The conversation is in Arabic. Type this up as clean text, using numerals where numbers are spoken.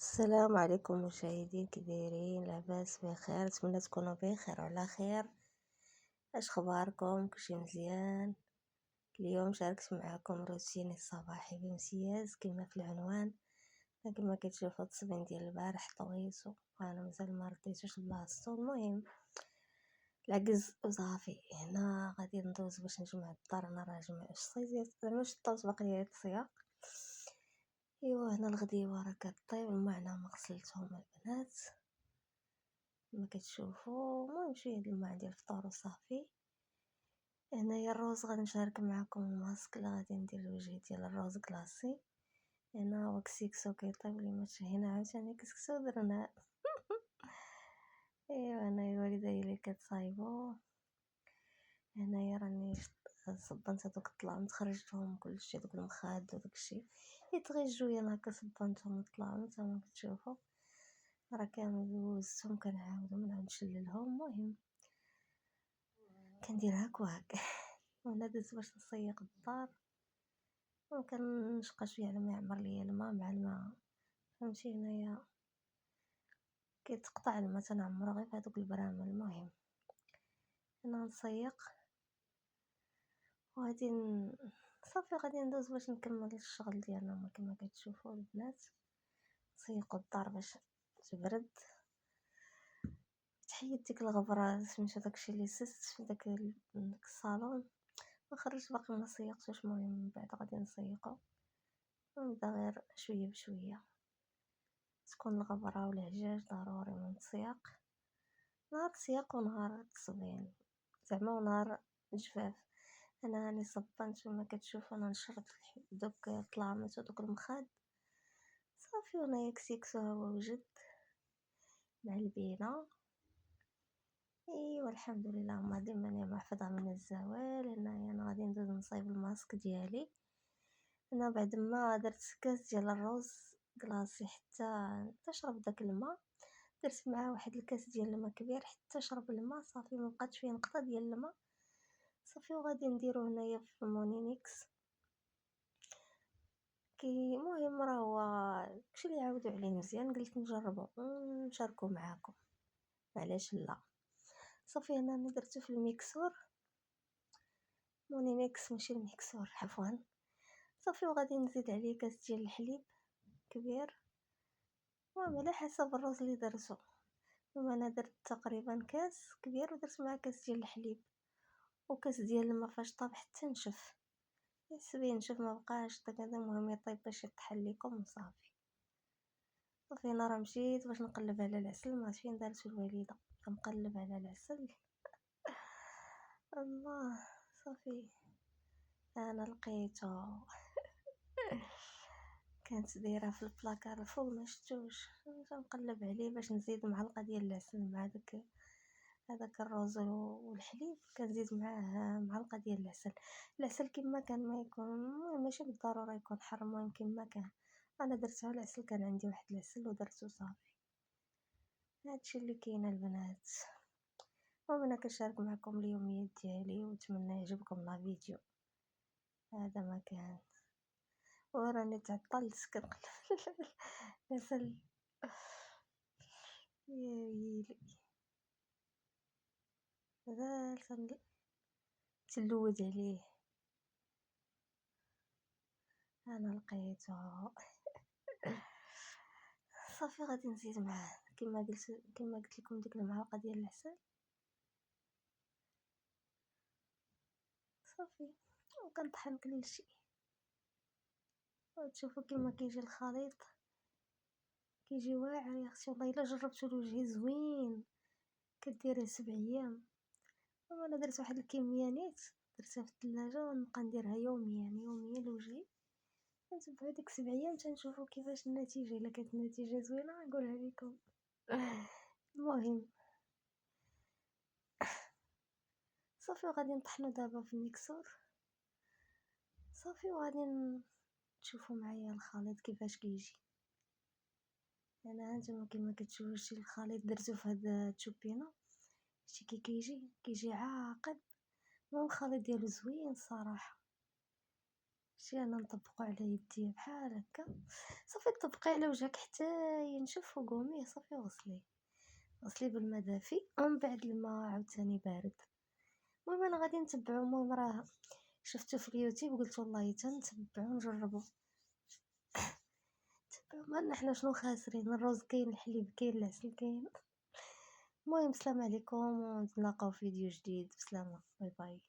السلام عليكم مشاهدين، كي دايرين؟ لاباس بخير؟ نتمنى تكونوا بخير وعلى خير. اش خباركم؟ كلشي مزيان؟ اليوم شاركت معكم روتيني الصباحي بامتياز كما في العنوان. كما كتشوفوا التصبين ديال البارح طويتو وانا مازال ما رديتوش لبلاصتو. المهم العجز وصافي. هنا غادي ندوز باش نجمع الدار. انا راه جمعت الصيزيات زعما شطوت باقي لي السياق. ايوا هنا الغديوه راه كطيب، الماء ما غسلتهم البنات ما كتشوفوا. المهم شويه د الماء ديال الفطور وصافي. هنايا الروز غادي نشارك معكم الماسك اللي غادي ندير لوجهي ديال الروز كلاصي. هنا هو كسكسو كيطيب لي ماشي هنا عاوتاني كسكسو درنا. ايوا هنايا الوالده هي اللي كتصايبو. هنايا راني صبنت هذوك الطلامط، خرجتهم كلشي دوك المخاد وداكشي يتغيجوا. انا هكا صبنتهم الطلامط كما كتشوفوا راه كامل دوزتهم، كنعاود نشللهم. المهم كندير هاك وهاك. وانا دزت باش نسيق الدار وكنشقى شويه على ما يعمر ليا الماء مع الماء، فهمتي؟ هنايا كيتقطع الماء تنعمرو غير بهذوك البرامل. المهم انا نسيق وغادي صافي غادي ندوز باش نكمل الشغل ديالنا. كما كتشوفوا البنات نسيقوا الدار باش تبرد. تحيد ديك الغبره سميتو داكشي اللي سست في داك الصالون وخرجت باقي ما سيقتوش. المهم من بعد غادي نسيقو ونبدا غير شويه بشويه. تكون الغبره والهجاج ضروري من السياق، نهار السياق ونهار التصبين زعما ونهار الجفاف. انا راني صبنت كما كتشوفوا. انا نشرت دوك الطلامط ودوك المخاد صافي. وانا كسيكسو هو وجد مع البينه. ايوا الحمد لله ما ديما محفوظه من الزوال. هنايا انا غادي ندوز نصايب الماسك ديالي. انا بعد ما درت كاس ديال الروز كلاصي حتى شرب داك الماء، درت معاه واحد الكاس ديال الماء كبير حتى شرب الماء صافي. ما بقاتش فيه نقطه ديال الماء صافي. وغادي نديرو هنايا في مونينيكس كي. المهم راه هو داكشي اللي عاودوا عليه مزيان، قلت نجربو ونشاركو معاكم، علاش لا. صافي هنا انا درتو في الميكسور، مونينيكس ماشي الميكسور عفوا. صافي وغادي نزيد عليه كاس ديال الحليب كبير. المهم على حسب الروز اللي درتو. انا درت تقريبا كاس كبير ودرت معاه كاس ديال الحليب وكاس ديال الماء فاش طاب حتى نشف. حسبي نشف ما بقاش داك هذا. المهم يطيب باش يطحن لكم وصافي. صافي انا راه مشيت باش نقلب على العسل. ما عرفتش فين دارتو الوالده. كنقلب على العسل الله صافي انا لقيته. كانت دايره في البلاكار الفوق ما شفتوش. نقلب عليه باش نزيد معلقه ديال العسل مع هذاك الروز والحليب. كنزيد معاه معلقه ديال العسل. العسل كما كان ما يكون. المهم ماشي بالضروره يكون حار، المهم كما كان. انا درتها العسل كان عندي واحد العسل ودرته صافي. هادشي اللي كاين البنات. المهم انا كنشارك معكم اليوميات ديالي ونتمنى يعجبكم لا فيديو. هذا ما كان وراني تعطلت كنقلب العسل. يا ويلي هذا تلوج عليه. انا لقيته صافي. غادي نزيد معاه كما قلت لكم ديك المعلقه ديال العسل صافي. وكنطحن كلشي وتشوفوا كما كيجي الخليط. كيجي واعر يا اختي والله الا جربتو لوجهي زوين. كديريه 7 ايام. انا درت واحد الكميه نيت درتها في الثلاجه ونبقى نديرها يوميا لوجهي. نتبعو ديك 7 ايام تنشوفوا كيفاش النتيجه. الا كانت النتيجه زوينه نقولها لكم. المهم صافي وغادي نطحنو دابا في الميكسور صافي. وغادي تشوفوا معايا الخليط كيفاش كيجي. انا هانتوما كما كتشوفوا شي الخليط درتو في هاد التشوبينه. شتي كي كيجي عاقد. المهم الخليط ديالو زوين الصراحه. شي انا نطبقو على يديا بحال هكا، صافي طبقي على وجهك حتى ينشف وقوميه صافي غسليه بالماء دافي ومن بعد الماء عاوتاني بارد. المهم انا غادي نتبعو، المهم راه شفتو في اليوتيوب قلت والله تنتبعو نجربو. تبعو مالنا حنا شنو خاسرين، الروز كاين، الحليب كاين، العسل كاين. المهم السلام عليكم ونتلاقاو في فيديو جديد، بسلامة، باي باي.